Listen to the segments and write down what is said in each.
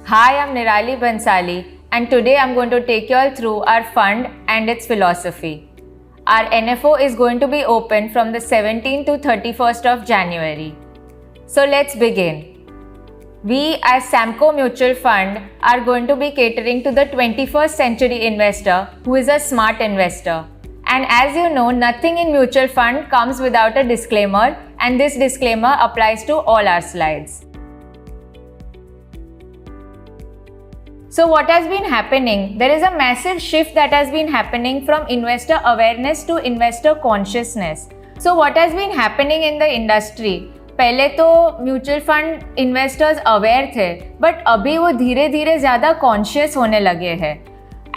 Hi, I'm Nirali Bansali, and today I'm going to take you all through our fund and its philosophy. Our NFO is going to be open from the 17th to 31st of January. So let's begin. We as Samco Mutual Fund are going to be catering to the 21st century investor who is a smart investor. And as you know, nothing in mutual fund comes without a disclaimer, and this disclaimer applies to all our slides. So what has been happening? There is a massive shift that has been happening from investor awareness to investor consciousness. So what has been happening in the industry? पहले तो mutual fund investors aware थे, but अभी वो धीरे धीरे ज़्यादा conscious होने लगे हैं.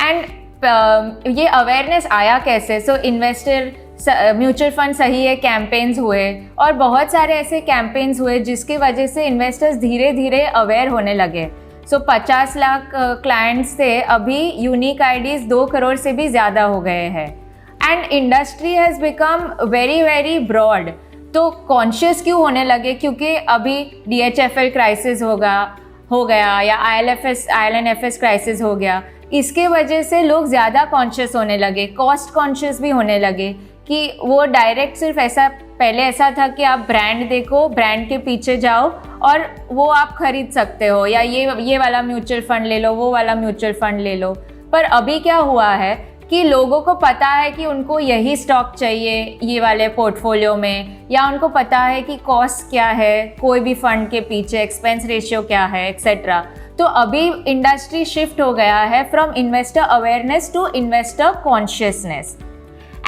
एंड ये अवेयरनेस आया कैसे? सो इन्वेस्टर म्यूचुअल फंड सही है कैंपेन्स हुए और बहुत सारे ऐसे कैंपेन्स हुए जिसकी वजह से इन्वेस्टर्स धीरे धीरे अवेयर होने लगे. सो 50 लाख क्लाइंट्स थे, अभी यूनिक आईडीज़ 2 करोड़ से भी ज़्यादा हो गए हैं. And industry has become very very broad. तो कॉन्शियस क्यों होने लगे? क्योंकि अभी DHFL क्राइसिस हो गया या ILNFS क्राइसिस हो गया. इसके वजह से लोग ज़्यादा कॉन्शियस होने लगे, कॉस्ट कॉन्शियस भी होने लगे कि वो डायरेक्ट सिर्फ ऐसा, पहले ऐसा था कि आप ब्रांड देखो, ब्रांड के पीछे जाओ और वो आप खरीद सकते हो, या ये वाला म्यूचुअल फंड ले लो, वो वाला म्यूचुअल फंड ले लो. पर अभी क्या हुआ है कि लोगों को पता है कि उनको यही स्टॉक चाहिए ये वाले पोर्टफोलियो में, या उनको पता है कि कॉस्ट क्या है कोई भी फंड के पीछे, एक्सपेंस रेशियो क्या है, एक्सेट्रा. तो अभी इंडस्ट्री शिफ्ट हो गया है from investor awareness to investor consciousness.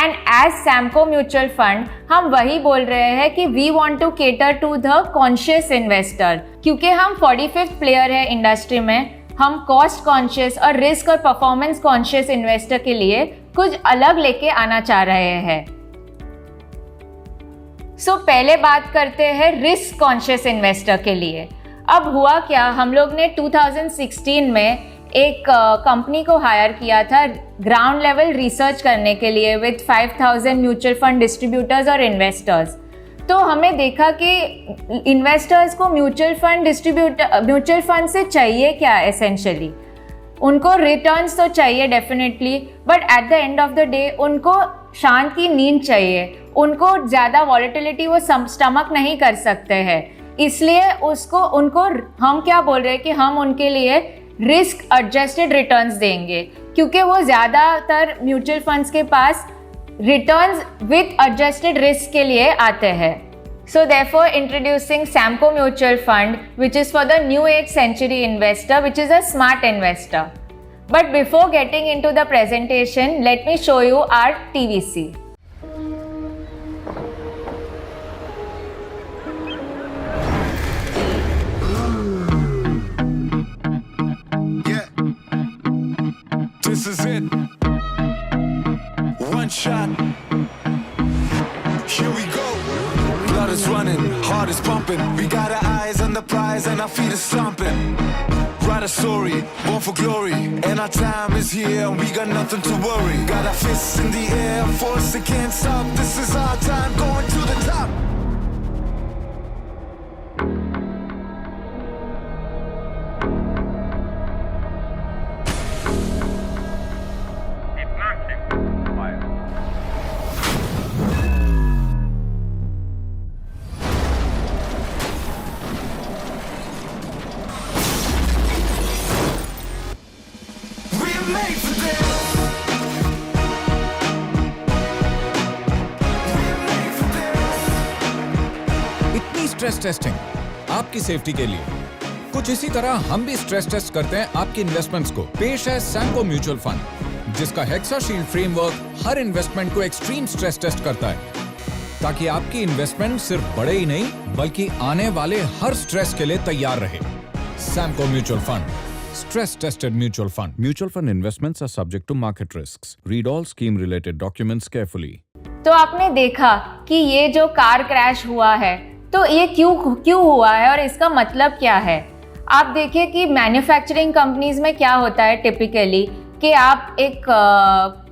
And as Samco mutual fund हम वही बोल रहे हैं कि we want to cater to the conscious investor, क्योंकि हम 45th प्लेयर है इंडस्ट्री में. हम कॉस्ट कॉन्शियस और रिस्क और परफॉर्मेंस कॉन्शियस इन्वेस्टर के लिए कुछ अलग लेके आना चाह रहे हैं. सो पहले बात करते हैं रिस्क कॉन्शियस इन्वेस्टर के लिए. अब हुआ क्या, हम लोग ने 2016 में एक कंपनी को हायर किया था ग्राउंड लेवल रिसर्च करने के लिए विद 5000 म्यूचुअल फंड डिस्ट्रीब्यूटर्स और इन्वेस्टर्स. तो हमें देखा कि इन्वेस्टर्स को म्यूचुअल फंड से चाहिए क्या एसेंशियली. उनको रिटर्न्स तो चाहिए definitely, but at the end of the day उनको शांत की नींद चाहिए. उनको ज़्यादा वॉलेटिलिटी वो स्टमक नहीं कर सकते हैं, इसलिए उनको हम क्या बोल रहे हैं कि हम उनके लिए रिस्क एडजस्टेड रिटर्न्स देंगे, क्योंकि वो ज़्यादातर म्यूचुअल फंड्स के पास रिटर्न्स विद एडजस्टेड रिस्क के लिए आते हैं. So therefore introducing Samco mutual fund which is for the new age century investor which is a smart investor. But before getting into the presentation, let me show you our TVC. This is it. One shot. Here we go. Blood is running, heart is pumping. We got our eyes on the prize and our feet are stomping. Write a story, born for glory. And our time is here and we got nothing to worry. Got our fists in the air, force that can't stop. This is our time, going to the top. Stress testing आपकी safety के लिए, कुछ इसी तरह हम भी stress test करते हैं आपकी इन्वेस्टमेंट्स को. पेश है सैमको म्यूचुअल फंड, जिसका हेक्साशील्ड फ्रेमवर्क हर इन्वेस्टमेंट को एक्सट्रीम स्ट्रेस टेस्ट करता है, ताकि आपकी इन्वेस्टमेंट सिर्फ बढ़े ही नहीं बल्कि आने वाले हर स्ट्रेस के लिए तैयार रहे. Samco mutual fund, stress tested mutual fund. Mutual fund investments are subject to market risks. Read all scheme related documents carefully. तो आपने देखा कि ये जो कार क्रैश हुआ है, तो ये क्यों हुआ है और इसका मतलब क्या है. आप देखिए कि मैन्युफैक्चरिंग कंपनीज में क्या होता है टिपिकली, कि आप एक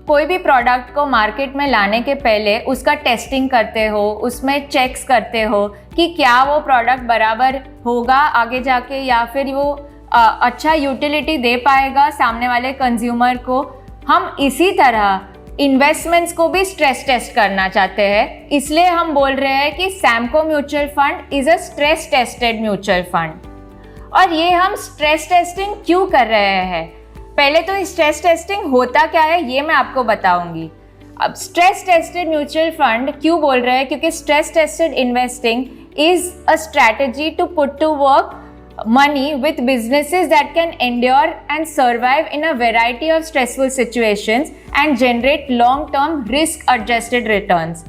कोई भी प्रोडक्ट को मार्केट में लाने के पहले उसका टेस्टिंग करते हो, उसमें चेक्स करते हो कि क्या वो प्रोडक्ट बराबर होगा आगे जाके, या फिर वो अच्छा यूटिलिटी दे पाएगा सामने वाले कंज्यूमर को, हम इसी तरह इन्वेस्टमेंट्स को भी स्ट्रेस टेस्ट करना चाहते हैं। इसलिए हम बोल रहे हैं कि Samco mutual fund is a stress tested mutual fund. और ये हम स्ट्रेस टेस्टिंग क्यों कर रहे हैं, पहले तो स्ट्रेस टेस्टिंग होता क्या है ये मैं आपको बताऊंगी। अब स्ट्रेस टेस्टेड म्यूचुअल फंड क्यों बोल रहे हैं, क्योंकि stress tested investing is a strategy to put to work money with businesses that can endure and survive in a variety of stressful situations and generate long-term risk-adjusted returns.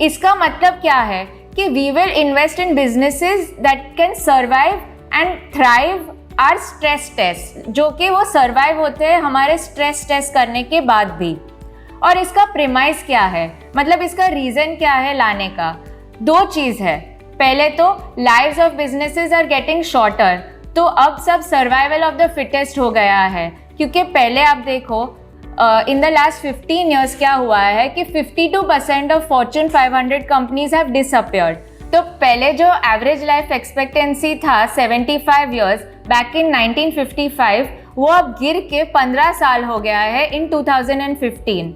इसका मतलब क्या है कि we will invest in businesses that can survive and thrive our stress test, जो कि वो survive होते हैं हमारे stress test करने के बाद भी। और इसका premise क्या है, मतलब इसका reason क्या है लाने का, दो चीज़ है। पहले तो lives of businesses are getting shorter, तो अब सब सर्वाइवल ऑफ द फिटेस्ट हो गया है। क्योंकि पहले आप देखो इन द लास्ट 15 ईयर्स क्या हुआ है कि 52% of Fortune 500 companies have disappeared. तो पहले जो एवरेज लाइफ एक्सपेक्टेंसी था 75 ईयर्स बैक इन 1955, वो अब गिर के 15 साल हो गया है इन 2015।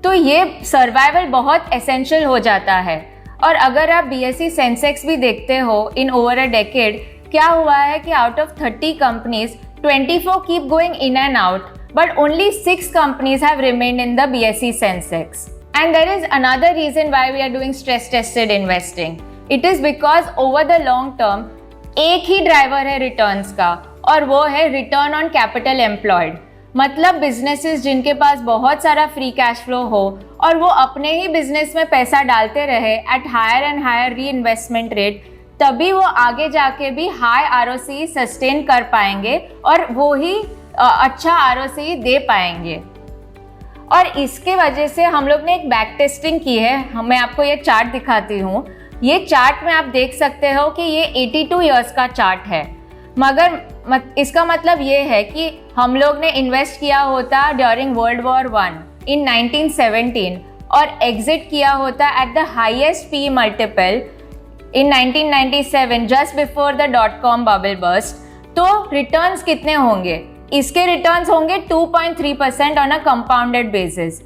तो ये सर्वाइवल बहुत एसेंशियल हो जाता है। और अगर आप BSE सेंसेक्स भी देखते हो इन ओवर अ डेकेड, क्या हुआ है कि out of 30 companies 24 keep going in and out, but only 6 companies have remained in the BSE Sensex. And there is another reason why we are doing stress tested investing. It is because over the long term एक ही driver है returns का, और वो है return on capital employed. मतलब businesses जिनके पास बहुत सारा फ्री कैश फ्लो हो और वो अपने ही बिजनेस में पैसा डालते रहे eight higher and higher reinvestment rate, तभी वो आगे जाके भी हाई ROCE सस्टेन कर पाएंगे और वो ही अच्छा ROCE दे पाएंगे। और इसके वजह से हम लोग ने एक बैक टेस्टिंग की है। मैं आपको ये चार्ट दिखाती हूँ। ये चार्ट में आप देख सकते हो कि ये 82 ईयर्स का चार्ट है, मगर इसका मतलब ये है कि हम लोग ने इन्वेस्ट किया होता ड्यूरिंग वर्ल्ड वॉर 1 इन 1917 और एग्जिट किया होता at the highest PE multiple in 1997 just before the .com bubble bust, तो रिटर्न्स कितने होंगे? इसके रिटर्न्स होंगे 2.3% on a compounded basis.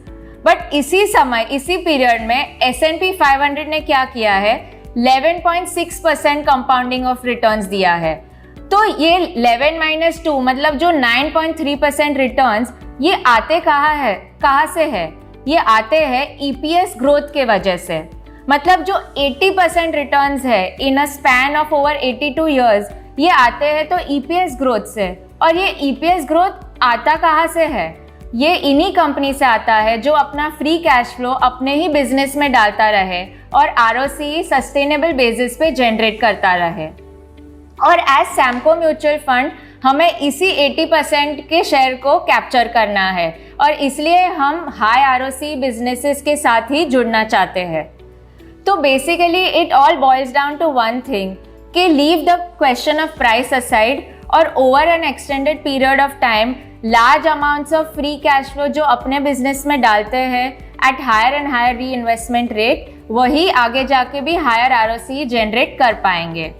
But इसी समय इसी पीरियड में S&P 500 ने क्या किया है, 11.6% कंपाउंडिंग ऑफ रिटर्न्स दिया है। तो ये 11 - 2 मतलब जो 9.3% रिटर्न्स, ये आते कहाँ से है? ये आते हैं EPS ग्रोथ के वजह से। मतलब जो 80% रिटर्न्स है in a span of over 82 years, ये आते हैं तो EPS ग्रोथ से। और ये EPS ग्रोथ आता कहाँ से है? ये इन्हीं कंपनी से आता है जो अपना फ्री कैश फ्लो अपने ही बिजनेस में डालता रहे और ROCE सस्टेनेबल बेसिस पे जनरेट करता रहे। और एज सैमको म्यूचुअल फंड हमें इसी 80% के शेयर को कैप्चर करना है और इसलिए हम हाई ROCE बिजनेसेस के साथ ही जुड़ना चाहते हैं। तो basically it all boils down to one thing कि leave the question of price aside और over an extended period of time large amounts of free cash flow जो अपने बिजनेस में डालते हैं at higher and higher reinvestment rate, वही आगे जाके भी हायर ROCE जनरेट कर पाएंगे।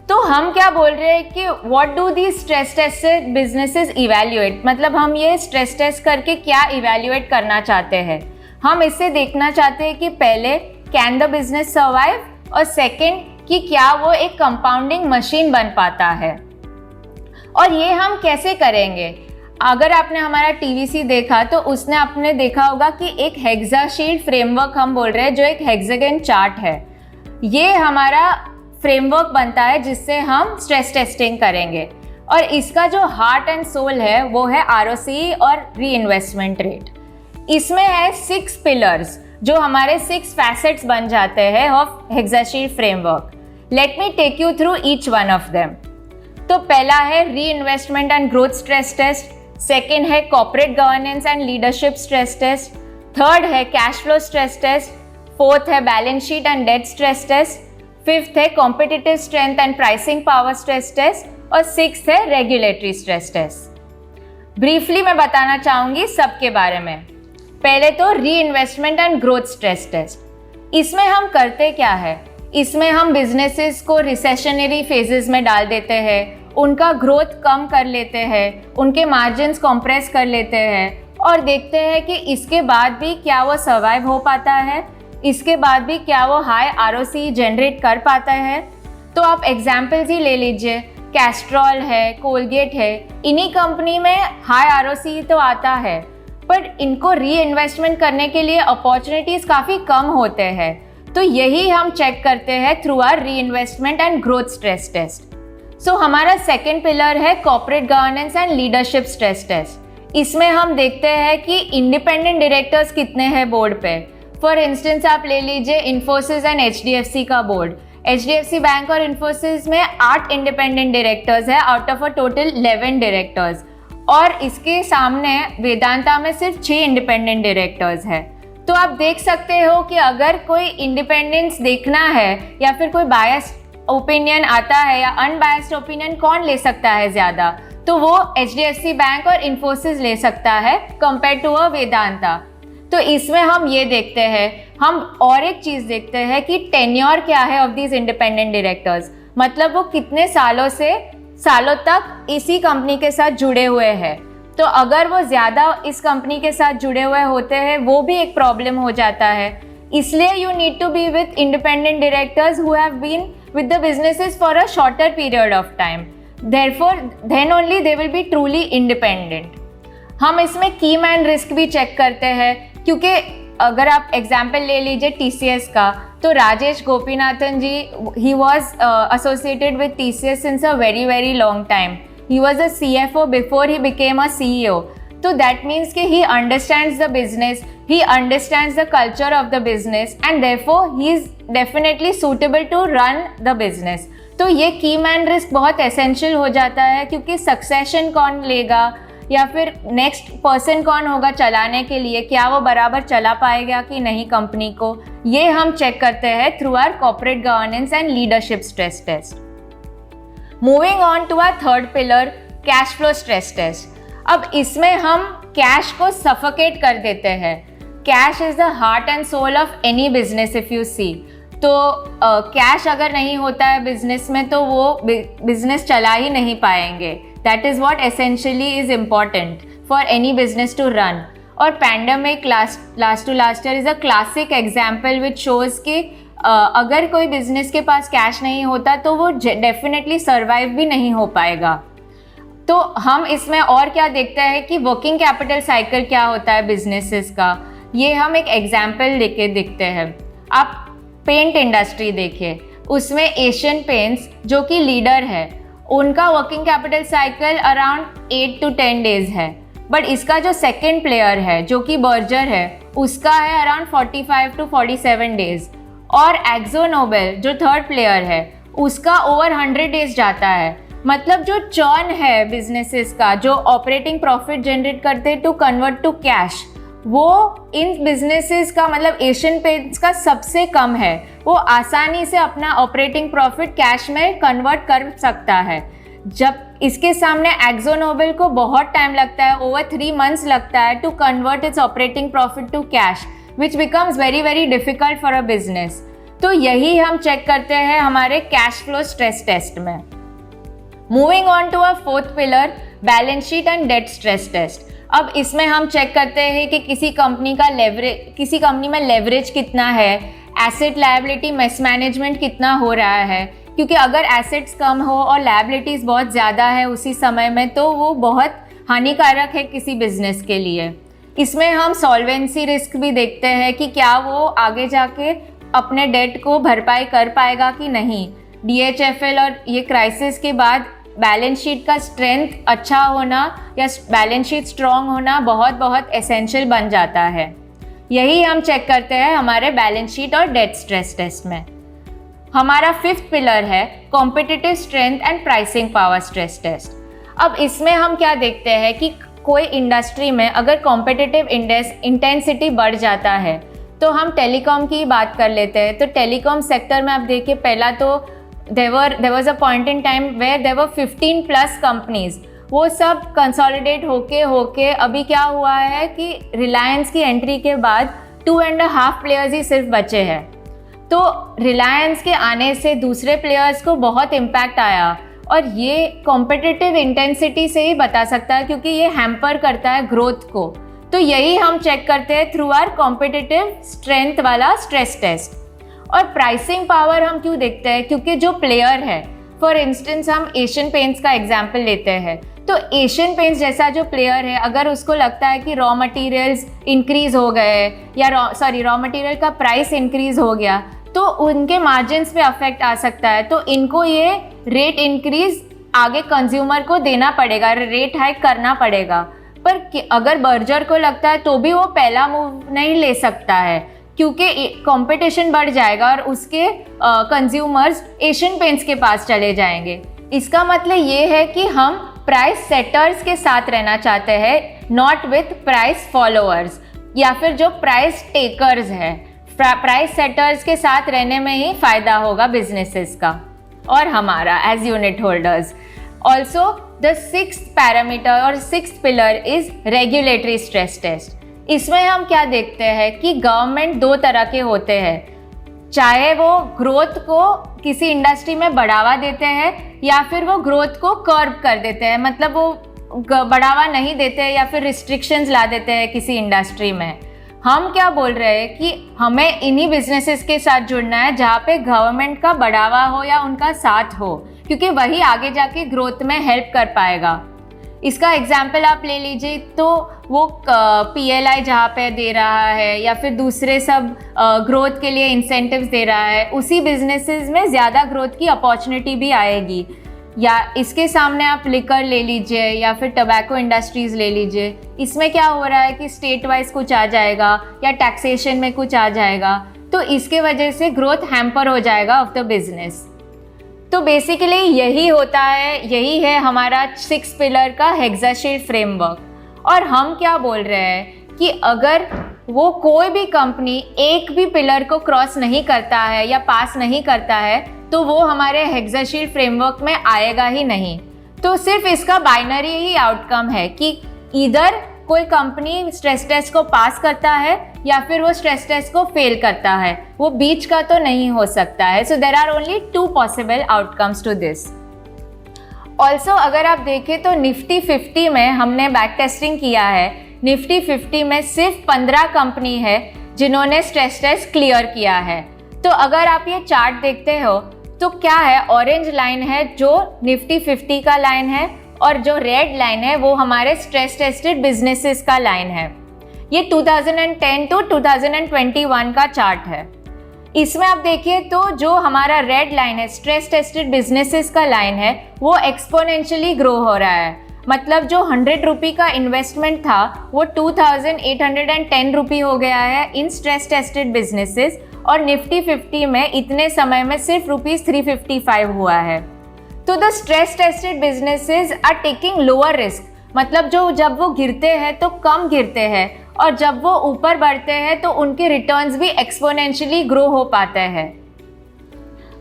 तो हम क्या बोल रहे हैं कि what do the stress tested businesses evaluate, मतलब हम ये स्ट्रेस टेस्ट करके क्या इवैल्यूएट करना चाहते हैं? हम इससे देखना चाहते हैं कि पहले कैन द बिजनेस सर्वाइव, और सेकंड कि क्या वो एक कंपाउंडिंग मशीन बन पाता है। और ये हम कैसे करेंगे? अगर आपने हमारा TVC देखा तो उसने आपने देखा होगा कि एक हेक्साशील्ड फ्रेमवर्क हम बोल रहे हैं, जो एक हेक्सागन चार्ट है। ये हमारा फ्रेमवर्क बनता है जिससे हम स्ट्रेस टेस्टिंग करेंगे, और इसका जो हार्ट एंड सोल है वो है ROCE और री इन्वेस्टमेंट रेट। इसमें है 6 पिलर्स जो हमारे 6 फैसेट्स बन जाते हैं of Hexashield framework. Let me take you through each one of them. तो पहला है reinvestment and growth stress test, second है corporate governance and leadership stress test, third है cash flow stress test, fourth है balance sheet and debt stress test, fifth है competitive strength and pricing power stress test, और sixth है regulatory stress test. Briefly मैं बताना चाहूंगी सबके बारे में। पहले तो reinvestment and growth stress test. इसमें हम करते क्या है? इसमें हम बिजनेसेस को रिसेशनरी फेजेस में डाल देते हैं, उनका ग्रोथ कम कर लेते हैं, उनके मार्जिन्स कॉम्प्रेस कर लेते हैं और देखते हैं कि इसके बाद भी क्या वो सर्वाइव हो पाता है, इसके बाद भी क्या वो हाई ROC जनरेट कर पाता है। तो आप एग्जाम्पल्स ही ले लीजिए, कैस्ट्रॉल है, कोलगेट है, इन्हीं कंपनी में हाई ROC तो आता है, पर इनको री इन्वेस्टमेंट करने के लिए अपॉर्चुनिटीज़ काफ़ी कम होते हैं। तो यही हम चेक करते हैं through our reinvestment and growth stress test. So हमारा सेकेंड पिलर है corporate governance and leadership stress test. इसमें हम देखते हैं कि इंडिपेंडेंट डायरेक्टर्स कितने हैं बोर्ड पे। फॉर इंस्टेंस आप ले लीजिए इन्फोसिस एंड HDFC का बोर्ड। HDFC बैंक और इन्फोसिस में 8 इंडिपेंडेंट डायरेक्टर्स है out of a total 11 directors, और इसके सामने वेदांता में सिर्फ 6 इंडिपेंडेंट डायरेक्टर्स है। तो आप देख सकते हो कि अगर कोई इंडिपेंडेंस देखना है या फिर कोई बायस ओपिनियन आता है या अनबायस्ड ओपिनियन कौन ले सकता है ज़्यादा, तो वो HDFC बैंक और इन्फोसिस ले सकता है कंपेयर टू अ वेदांता। तो इसमें हम ये देखते हैं, हम और एक चीज़ देखते हैं कि टेन्योर क्या है ऑफ दीज इंडिपेंडेंट डायरेक्टर्स, मतलब वो कितने सालों तक इसी कंपनी के साथ जुड़े हुए हैं। तो अगर वो ज़्यादा इस कंपनी के साथ जुड़े हुए होते हैं वो भी एक प्रॉब्लम हो जाता है। इसलिए you need to be with independent directors who have been with the businesses for a shorter period of time. Therefore, then only they will be truly independent. हम इसमें की मैन रिस्क भी चेक करते हैं, क्योंकि अगर आप एग्जाम्पल ले लीजिए TCS का, तो राजेश गोपीनाथन जी, he was associated with TCS since a very very long time. He was a CFO before he became a CEO. So that means कि he understands the business, he understands the culture of the business and therefore he is definitely suitable to run the business. तो ये की man risk बहुत essential हो जाता है, क्योंकि succession कौन लेगा या फिर नेक्स्ट पर्सन कौन होगा चलाने के लिए, क्या वो बराबर चला पाएगा कि नहीं कंपनी को, ये हम चेक करते हैं through our corporate governance and leadership stress test. Moving on to our third pillar, cash flow stress test. अब इसमें हम कैश को सफोकेट कर देते हैं। Cash is the heart and soul of any business if you see. तो cash अगर नहीं होता है बिजनेस में तो वो बिजनेस चला ही नहीं पाएंगे। That is what essentially is important for any business to run. और pandemic last to last year is a classic example which shows कि अगर कोई बिजनेस के पास कैश नहीं होता तो वो डेफिनेटली सर्वाइव भी नहीं हो पाएगा। तो हम इसमें और क्या देखते हैं कि वर्किंग कैपिटल साइकिल क्या होता है बिजनेसेस का, ये हम एक एग्जाम्पल लेके देखते हैं। आप पेंट इंडस्ट्री देखिए, उसमें एशियन पेंट्स जो कि लीडर है, उनका working capital cycle around 8 to 10 days है। बट इसका जो सेकेंड प्लेयर है जो कि बर्जर है, उसका है अराउंड 45 to 47 डेज। और एक्जो नोबेल जो थर्ड प्लेयर है, उसका ओवर 100 डेज जाता है। मतलब जो चर्न है बिजनेसेस का, जो ऑपरेटिंग प्रॉफिट जनरेट करते टू कन्वर्ट टू कैश, वो इन बिजनेसेस का मतलब एशियन पेंट्स का सबसे कम है। वो आसानी से अपना ऑपरेटिंग प्रॉफिट कैश में कन्वर्ट कर सकता है, जब इसके सामने एक्जो नोबेल को बहुत टाइम लगता है, ओवर 3 months लगता है to convert its operating profit to cash, which becomes very very difficult for a business. तो यही हम चेक करते हैं हमारे कैश फ्लो स्ट्रेस टेस्ट में। Moving on to a fourth pillar, balance sheet and debt stress test. अब इसमें हम चेक करते हैं कि किसी कंपनी में लेवरेज कितना है, एसेट लायबिलिटी मिसमैनेजमेंट कितना हो रहा है, क्योंकि अगर एसेट्स कम हो और लायबिलिटीज़ बहुत ज़्यादा है उसी समय में, तो वो बहुत हानिकारक है किसी बिजनेस के लिए। इसमें हम सॉल्वेंसी रिस्क भी देखते हैं कि क्या वो आगे जाके अपने डेट को भरपाई कर पाएगा कि नहीं। DHFL और ये क्राइसिस के बाद बैलेंस शीट का स्ट्रेंथ अच्छा होना या बैलेंस शीट स्ट्रॉन्ग होना बहुत बहुत एसेंशियल बन जाता है। यही हम चेक करते हैं हमारे बैलेंस शीट और डेट स्ट्रेस टेस्ट में। हमारा फिफ्थ पिलर है competitive strength and pricing power stress test. अब इसमें हम क्या देखते हैं कि कोई इंडस्ट्री में अगर कॉम्पिटिटिव इंटेंसिटी बढ़ जाता है, तो हम टेलीकॉम की बात कर लेते हैं। तो टेलीकॉम सेक्टर में आप देखिए, पहला तो there was a point in time where there were 15+ companies, वो सब कंसोलिडेट होके अभी क्या हुआ है कि रिलायंस की एंट्री के बाद 2.5 प्लेयर्स ही सिर्फ बचे हैं। तो रिलायंस के आने से दूसरे प्लेयर्स को बहुत इम्पैक्ट आया, और ये कॉम्पिटिटिव इंटेंसिटी से ही बता सकता है, क्योंकि ये हैम्पर करता है ग्रोथ को। तो यही हम चेक करते हैं थ्रू आर कॉम्पिटिटिव स्ट्रेंथ वाला स्ट्रेस टेस्ट। और प्राइसिंग पावर हम क्यों देखते हैं, क्योंकि जो प्लेयर है, फॉर इंस्टेंस हम एशियन पेंट्स का एग्जाम्पल लेते हैं, तो एशियन पेंट्स जैसा जो प्लेयर है, अगर उसको लगता है कि रॉ मटेरियल्स इंक्रीज हो गए या रॉ मटेरियल का प्राइस इंक्रीज हो गया, तो उनके मार्जिन्स पे अफेक्ट आ सकता है। तो इनको ये रेट इंक्रीज आगे कंज्यूमर को देना पड़ेगा, रेट हाइक करना पड़ेगा। पर अगर बर्जर को लगता है तो भी वो पहला मूव नहीं ले सकता है, क्योंकि कंपटीशन बढ़ जाएगा और उसके कंज्यूमर्स एशियन पेंट्स के पास चले जाएंगे। इसका मतलब ये है कि हम प्राइस सेटर्स के साथ रहना चाहते हैं, नॉट विथ प्राइस फॉलोअर्स या फिर जो प्राइस टेकर्स है। प्राइस सेटर्स के साथ रहने में ही फायदा होगा बिजनेसेस का और हमारा as unit holders. Also the 6th parameter और 6th pillar is regulatory stress test. इसमें हम क्या देखते हैं कि गवर्नमेंट दो तरह के होते हैं, चाहे वो ग्रोथ को किसी इंडस्ट्री में बढ़ावा देते हैं या फिर वो ग्रोथ को कर्ब कर देते हैं, मतलब वो बढ़ावा नहीं देते या फिर रिस्ट्रिक्शंस ला देते हैं किसी इंडस्ट्री में। हम क्या बोल रहे हैं कि हमें इन्हीं बिजनेसेस के साथ जुड़ना है जहाँ पे गवर्नमेंट का बढ़ावा हो या उनका साथ हो, क्योंकि वही आगे जाके ग्रोथ में हेल्प कर पाएगा। इसका एग्जाम्पल आप ले लीजिए, तो वो PLI जहाँ पे दे रहा है या फिर दूसरे सब ग्रोथ के लिए इंसेंटिव्स दे रहा है, उसी बिजनेसेस में ज़्यादा ग्रोथ की अपॉर्चुनिटी भी आएगी। या इसके सामने आप लिकर ले लीजिए या फिर टबैको इंडस्ट्रीज ले लीजिए, इसमें क्या हो रहा है कि स्टेट वाइज कुछ आ जाएगा या टैक्सेशन में कुछ आ जाएगा, तो इसके वजह से ग्रोथ हैम्पर हो जाएगा ऑफ द बिजनेस। तो बेसिकली यही होता है, यही है हमारा 6 पिलर का हेक्साशील्ड फ्रेमवर्क। और हम क्या बोल रहे हैं कि अगर वो कोई भी कंपनी एक भी पिलर को क्रॉस नहीं करता है या पास नहीं करता है, तो वो हमारे हेक्साशील्ड फ्रेमवर्क में आएगा ही नहीं। तो सिर्फ इसका बाइनरी ही आउटकम है कि इधर कोई कंपनी स्ट्रेस टेस्ट को पास करता है या फिर वो स्ट्रेस टेस्ट को फेल करता है, वो बीच का तो नहीं हो सकता है। So there are only 2 possible outcomes to this. Also अगर आप देखें तो निफ्टी 50 में हमने बैक टेस्टिंग किया है, निफ्टी 50 में सिर्फ 15 कंपनी है जिन्होंने स्ट्रेस टेस्ट क्लियर किया है। तो अगर आप ये चार्ट देखते हो तो क्या है, ऑरेंज लाइन है जो निफ्टी 50 का लाइन है और जो रेड लाइन है वो हमारे स्ट्रेस टेस्टेड बिजनेसेस का लाइन है। ये 2010 टू 2021 का चार्ट है। इसमें आप देखिए तो जो हमारा रेड लाइन है, स्ट्रेस टेस्टेड बिजनेसेस का लाइन है, वो एक्सपोनेंशियली ग्रो हो रहा है। मतलब जो 100 रुपये का इन्वेस्टमेंट था वो 2810 रुपये हो गया है इन स्ट्रेस टेस्टेड बिजनेसेस, और निफ्टी 50 में इतने समय में सिर्फ ₹355 हुआ है। तो the stress tested businesses are taking lower risk, मतलब जो जब वो गिरते हैं तो कम गिरते हैं और जब वो ऊपर बढ़ते हैं तो उनके रिटर्न्स भी एक्सपोनेंशियली ग्रो हो पाते हैं।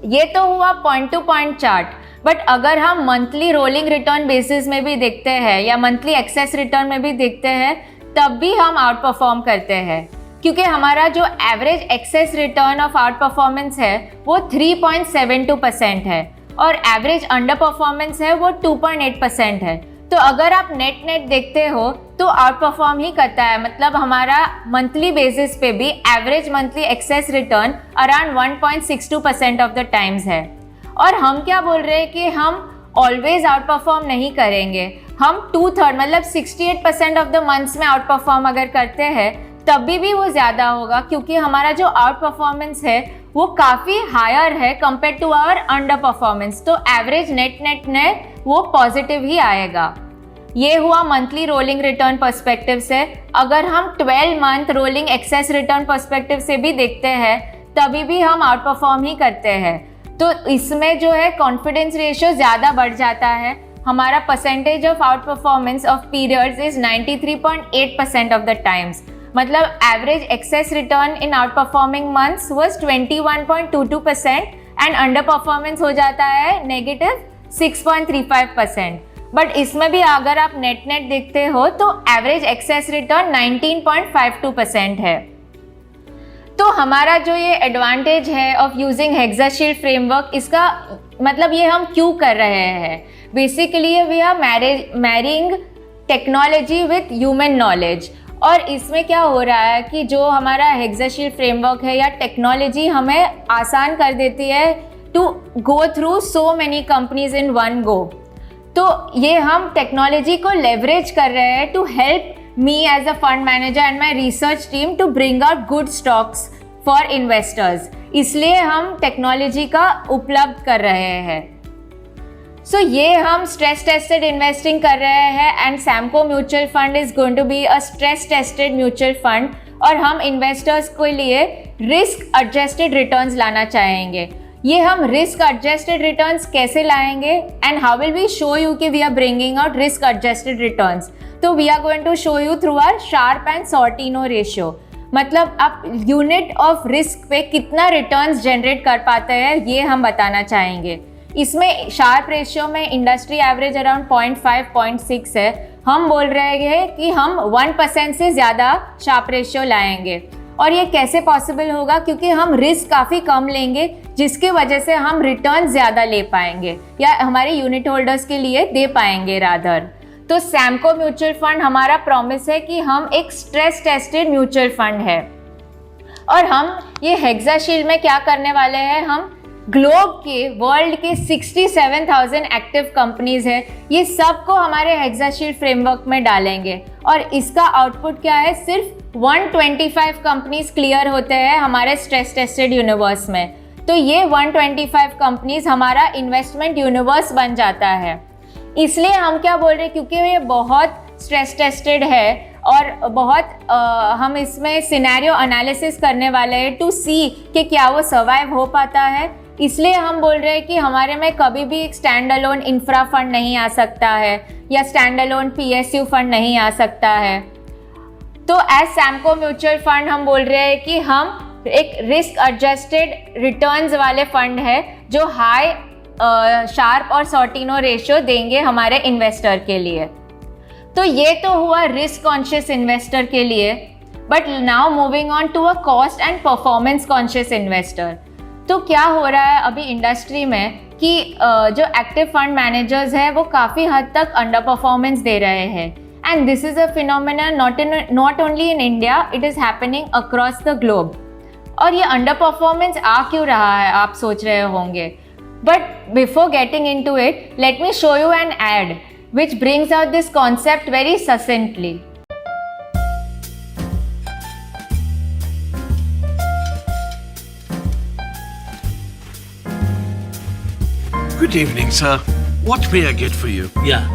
ये तो हुआ point two point chart, but अगर हम मंथली रोलिंग रिटर्न बेसिस में भी देखते हैं या मंथली एक्सेस रिटर्न में भी देखते हैं, तब भी हम आउट परफॉर्म करते हैं, क्योंकि हमारा जो average excess return of outperformance है वो 3.72% है और एवरेज अंडर परफॉर्मेंस है वो 2.8% है। तो अगर आप नेट देखते हो तो आउट परफॉर्म ही करता है, मतलब हमारा मंथली बेसिस पे भी average monthly excess return around 1.62% of the times है। और हम क्या बोल रहे हैं कि हम ऑलवेज आउट परफॉर्म नहीं करेंगे, हम 2/3 मतलब 68% ऑफ द मंथ्स में आउट परफॉर्म अगर करते हैं तभी भी वो ज़्यादा होगा, क्योंकि हमारा जो आउट परफॉर्मेंस है वो काफ़ी हायर है compare to our underperformance. तो एवरेज नेट वो पॉजिटिव ही आएगा। ये हुआ मंथली रोलिंग रिटर्न पर्सपेक्टिव से। अगर हम 12 month rolling excess return perspective से भी देखते हैं तभी भी हम आउट परफॉर्म ही करते हैं। तो इसमें जो है कॉन्फिडेंस रेशियो ज़्यादा बढ़ जाता है। हमारा percentage of outperformance of periods is 93.8% of the times, मतलब average excess return in outperforming months was 21.22% and underperformance हो जाता है -6.35%। बट इसमें भी अगर आप नेट देखते हो तो एवरेज एक्सेस रिटर्न 19.52% है। तो हमारा जो ये एडवांटेज है ऑफ यूजिंग हेक्साशील्ड फ्रेमवर्क, इसका मतलब ये हम क्यों कर रहे हैं? Basically we are marrying technology with human knowledge. और इसमें क्या हो रहा है कि जो हमारा हेक्साशील्ड फ्रेमवर्क है या टेक्नोलॉजी हमें आसान कर देती है to go through so many companies in one go. तो ये हम टेक्नोलॉजी को लेवरेज कर रहे हैं to help me as a fund manager and my research team to bring out good stocks for investors. इसलिए हम टेक्नोलॉजी का उपलब्ध कर रहे हैं। सो ये हम स्ट्रेस टेस्टेड इन्वेस्टिंग कर रहे हैं and Samco mutual fund is going to be a stress tested mutual fund. और हम इन्वेस्टर्स के लिए रिस्क एडजस्टेड रिटर्न्स लाना चाहेंगे। ये हम रिस्क एडजस्टेड रिटर्न्स कैसे लाएंगे and how will we show you कि we are bringing out risk adjusted returns? तो we are going to show you through our Sharpe and Sortino ratio. मतलब आप यूनिट ऑफ रिस्क पे कितना returns generate कर पाते हैं ये हम बताना चाहेंगे। इसमें शार्प रेशियो में इंडस्ट्री एवरेज अराउंड 0.5-0.6 है। हम बोल रहे हैं कि हम 1% से ज़्यादा शार्प रेशियो लाएंगे। और ये कैसे पॉसिबल होगा? क्योंकि हम रिस्क काफ़ी कम लेंगे जिसकी वजह से हम रिटर्न ज़्यादा ले पाएंगे या हमारे यूनिट होल्डर्स के लिए दे पाएंगे रादर। तो सैमको म्यूचुअल फंड हमारा प्रॉमिस है कि हम एक स्ट्रेस टेस्टेड म्यूचुअल फंड है। और हम ये हेक्साशील्ड में क्या करने वाले हैं, हम ग्लोब के वर्ल्ड के 67,000 एक्टिव कंपनीज है, ये सबको हमारे हेक्साशील्ड फ्रेमवर्क में डालेंगे। और इसका आउटपुट क्या है? सिर्फ 125 कंपनीज क्लियर होते हैं हमारे स्ट्रेस टेस्टेड यूनिवर्स में। तो ये 125 कंपनीज हमारा इन्वेस्टमेंट यूनिवर्स बन जाता है। इसलिए हम क्या बोल रहे हैं, क्योंकि ये बहुत स्ट्रेस टेस्टेड है और बहुत हम इसमें सिनेरियो एनालिसिस करने वाले हैं टू सी कि क्या वो सर्वाइव हो पाता है। इसलिए हम बोल रहे हैं कि हमारे में कभी भी एक स्टैंड अलोन इंफ्रा फंड नहीं आ सकता है या स्टैंड अलोन PSU फंड नहीं आ सकता है। तो एज सैमको म्यूचुअल फंड हम बोल रहे हैं कि हम एक रिस्क एडजस्टेड रिटर्न्स वाले फंड है जो हाई शार्प और सॉर्टिनो रेशियो देंगे हमारे इन्वेस्टर के लिए। तो ये तो हुआ रिस्क कॉन्शियस इन्वेस्टर के लिए। But now moving on to a cost and performance conscious investor. तो क्या हो रहा है अभी इंडस्ट्री में कि जो एक्टिव फंड मैनेजर्स हैं वो काफ़ी हद तक अंडर परफॉर्मेंस दे रहे हैं। And this is a phenomena not only in India, it is happening across the globe. और ये अंडर परफॉर्मेंस आ क्यों रहा है आप सोच रहे होंगे। But before getting in to it, let me show you an ad which brings out this concept very succinctly. Good evening, sir. What may I get for you? Yeah.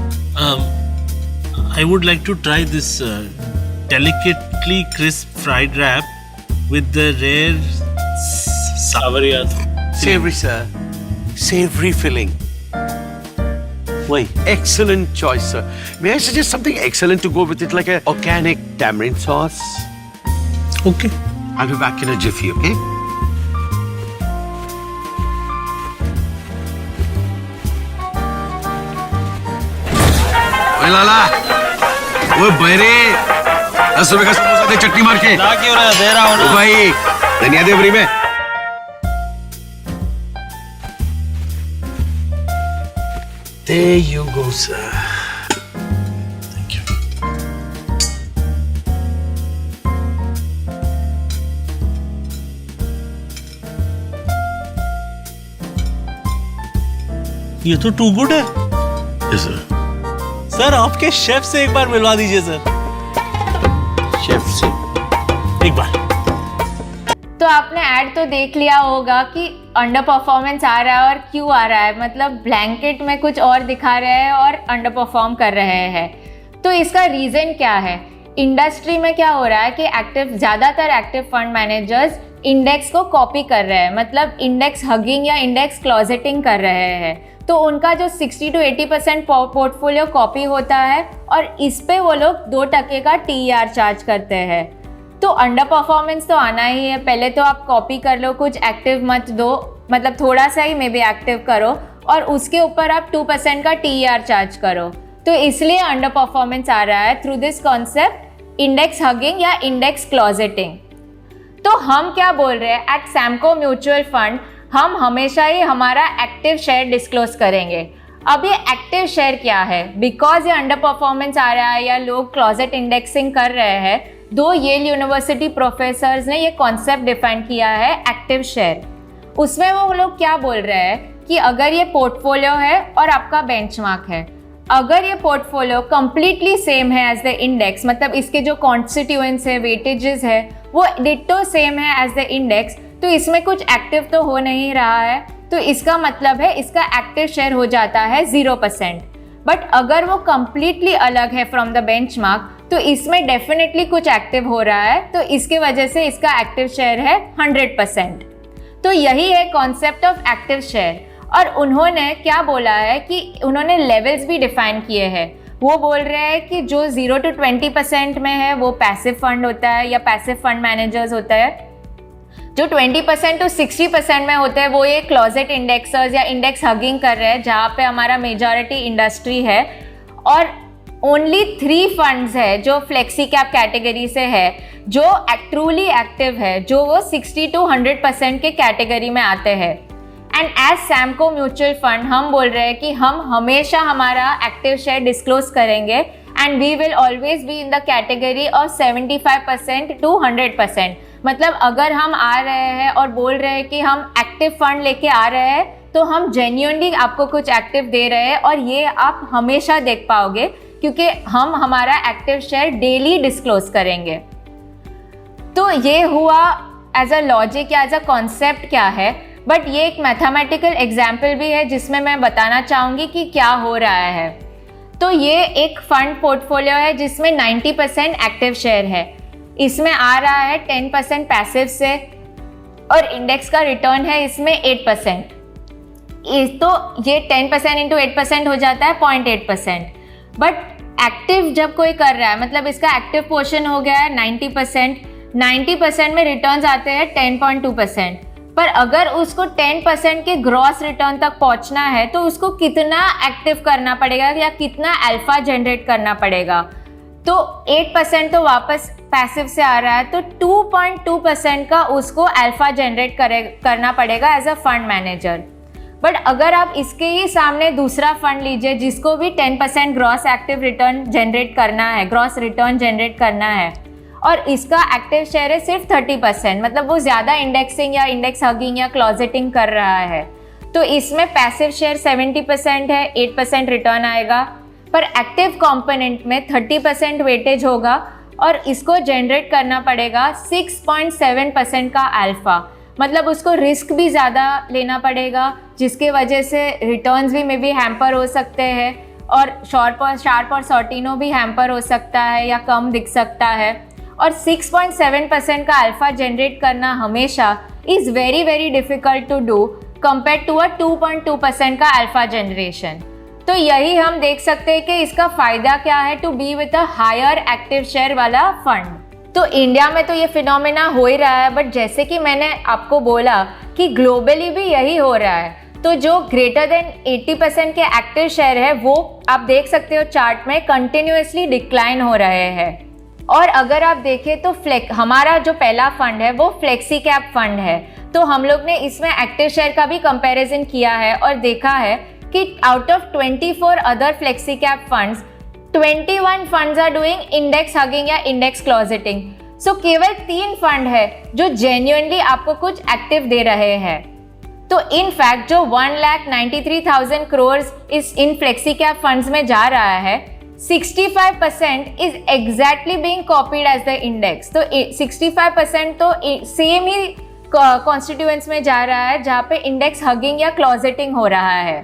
I would like to try this delicately crisp fried wrap with the rare savory. Savory, sir. Savory filling. Why? Excellent choice, sir. May I suggest something excellent to go with it, like a organic tamarind sauce? Okay. I'll be back in a jiffy, okay? ओए लाला, ओए बैरे, 10 रुपए का समोसा दे चटनी मार के। ना क्यों रहा? दे रहा हूँ ना। ओ भाई, धनिया दे फ्री में। There you go, sir. Thank you. ये तो टू गुड है। Yes, sir. सर आपके शेफ से एक बार मिलवा दीजिए सर। शेफ से एक बार। तो आपने ऐड तो देख लिया होगा कि अंडर परफॉर्मेंस आ रहा है और क्यों आ रहा है। मतलब ब्लैंकेट में कुछ और दिखा रहे हैं और अंडर परफॉर्म कर रहे हैं। तो इसका रीज़न क्या है? इंडस्ट्री में क्या हो रहा है कि ज़्यादातर एक्टिव फंड मैनेजर्स इंडेक्स को कॉपी कर रहे हैं, मतलब इंडेक्स हगिंग या इंडेक्स क्लोजेटिंग कर रहे हैं। तो उनका जो 60 to 80% पोर्टफोलियो कॉपी होता है और इस पे वो लोग 2% का TER चार्ज करते हैं। तो अंडर परफॉर्मेंस तो आना ही है। पहले तो आप कॉपी कर लो, कुछ एक्टिव मत दो, मतलब थोड़ा सा ही मे बी एक्टिव करो और उसके ऊपर आप 2% का TER चार्ज करो। तो इसलिए अंडर परफॉर्मेंस आ रहा है through this concept index hugging या इंडेक्स क्लोजेटिंग। तो हम क्या बोल रहे हैं, एट सैमको म्यूचुअल फंड हम हमेशा ही हमारा एक्टिव शेयर डिस्क्लोज करेंगे। अब ये एक्टिव शेयर क्या है, बिकॉज ये अंडर परफॉर्मेंस आ रहा है या लोग क्लोजेट इंडेक्सिंग कर रहे हैं, दो येल यूनिवर्सिटी प्रोफेसर्स ने ये कॉन्सेप्ट डिफाइन किया है एक्टिव शेयर। उसमें वो लोग क्या बोल रहे हैं कि अगर ये पोर्टफोलियो है और आपका बेंचमार्क है, अगर ये पोर्टफोलियो कंप्लीटली सेम है एज द इंडेक्स, मतलब इसके जो कॉन्स्टिट्यूएंट्स है, वेटेजेस है, वो डिट्टो सेम है एज द इंडेक्स, तो इसमें कुछ एक्टिव तो हो नहीं रहा है, तो इसका मतलब है इसका एक्टिव शेयर हो जाता है 0%। बट अगर वो कंप्लीटली अलग है फ्रॉम द बेंचमार्क, तो इसमें डेफिनेटली कुछ एक्टिव हो रहा है, तो इसके वजह से इसका एक्टिव शेयर है 100%। तो यही है कॉन्सेप्ट ऑफ एक्टिव शेयर। और उन्होंने क्या बोला है कि उन्होंने लेवल्स भी डिफाइन किए हैं। वो बोल रहे हैं कि जो 0 to 20% में है वो पैसिव फंड होता है या पैसिव फंड मैनेजर्स होता है, जो 20% to 60% में होते हैं वो ये क्लोजेट इंडेक्सर्स या इंडेक्स हगिंग कर रहे हैं, जहाँ पे हमारा मेजॉरिटी इंडस्ट्री है। और ओनली 3 फंड्स है जो फ्लेक्सी कैप कैटेगरी से है, जो ट्रूली एक्टिव है, जो वो 60 to 100% के कैटेगरी में आते हैं। And as Samco mutual fund हम बोल रहे हैं कि हम हमेशा हमारा एक्टिव शेयर डिस्क्लोज करेंगे and we will always be in the category of 75% to 100%। मतलब अगर हम आ रहे हैं और बोल रहे हैं कि हम एक्टिव फंड लेके आ रहे हैं, तो हम जेन्युइनली आपको कुछ एक्टिव दे रहे हैं, और ये आप हमेशा देख पाओगे क्योंकि हम हमारा एक्टिव शेयर डेली डिस्क्लोज करेंगे। तो ये हुआ एज अ लॉजिक या एज अ कॉन्सेप्ट क्या है, बट ये एक मैथमेटिकल एग्जाम्पल भी है जिसमें मैं बताना चाहूँगी कि क्या हो रहा है। तो ये एक फंड पोर्टफोलियो है जिसमें 90% एक्टिव शेयर है, इसमें आ रहा है 10% पैसिव से, और इंडेक्स का रिटर्न है इसमें 8%। तो ये 10% इंटू 8% हो जाता है 0.8%। बट एक्टिव जब कोई कर रहा है, मतलब इसका एक्टिव पोर्शन हो गया है 90% में रिटर्न्स आते हैं 10.2%। पर अगर उसको 10% के ग्रॉस रिटर्न तक पहुंचना है तो उसको कितना एक्टिव करना पड़ेगा या कितना अल्फा जनरेट करना पड़ेगा। तो 8% तो वापस पैसिव से आ रहा है, तो 2.2% का उसको अल्फा जनरेट करना पड़ेगा as a fund manager. But अगर आप इसके ही सामने दूसरा फंड लीजिए जिसको भी 10% ग्रॉस एक्टिव रिटर्न जनरेट करना है, ग्रॉस रिटर्न जनरेट करना है, और इसका एक्टिव शेयर है सिर्फ 30%, मतलब वो ज़्यादा इंडेक्सिंग या इंडेक्स हगिंग या क्लोजेटिंग कर रहा है, तो इसमें पैसिव शेयर 70% है, 8% रिटर्न आएगा, पर एक्टिव कंपोनेंट में 30% वेटेज होगा और इसको जनरेट करना पड़ेगा 6.7% का अल्फा। मतलब उसको रिस्क भी ज़्यादा लेना पड़ेगा, जिसके वजह से रिटर्न्स भी मे बी हैम्पर हो सकते हैं, और शार्प और सॉर्टिनो भी हैम्पर हो सकता है या कम दिख सकता है। और 6.7% का अल्फा जनरेट करना हमेशा is very very difficult to do compare to a 2.2% का अल्फा जनरेशन। तो यही हम देख सकते हैं कि इसका फ़ायदा क्या है to be with a higher active share वाला फंड। तो इंडिया में तो ये फिनोमेना हो ही रहा है, बट जैसे कि मैंने आपको बोला कि ग्लोबली भी यही हो रहा है। तो जो ग्रेटर देन 80% के एक्टिव शेयर है वो आप देख सकते हो चार्ट में कंटिन्यूसली डिक्लाइन हो रहे हैं। और अगर आप देखें तो हमारा जो पहला फंड है वो फ्लेक्सी कैप फंड है, तो हम लोग ने इसमें एक्टिव शेयर का भी कंपैरिजन किया है और देखा है कि out of 24 other flexi cap funds, 21 funds are doing index hugging या इंडेक्स क्लोजेटिंग। सो केवल 3 फंड है जो जेन्युइनली आपको कुछ एक्टिव दे रहे हैं। तो इन फैक्ट जो 1,93,000 करोड़ इस इन फ्लेक्सी कैप फंड्स में जा रहा है, 65% is exactly being copied as the index. तो 65% तो सेम ही कॉन्स्टिट्यूएंट्स में जा रहा है जहाँ पे इंडेक्स हगिंग या क्लोजेटिंग हो रहा है।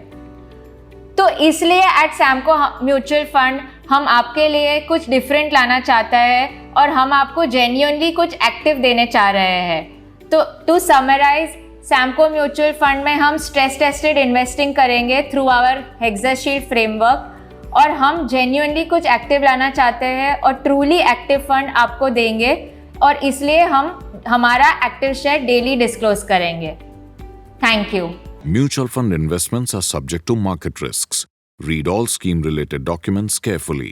तो इसलिए एट सैमको म्यूचुअल फंड हम आपके लिए कुछ डिफरेंट लाना चाहता है और हम आपको जेन्युइनली कुछ एक्टिव देने चाह रहे हैं। तो to summarize, Samco mutual fund में हम स्ट्रेस टेस्टेड इन्वेस्टिंग करेंगे थ्रू आवर हेक्साशील्ड फ्रेमवर्क, और हम जेन्युइनली कुछ एक्टिव लाना चाहते हैं और ट्रूली एक्टिव फंड आपको देंगे, और इसलिए हम हमारा एक्टिव शेयर डेली डिस्क्लोज करेंगे। Thank you. Mutual fund investments are subject to market risks. Read all scheme related documents carefully.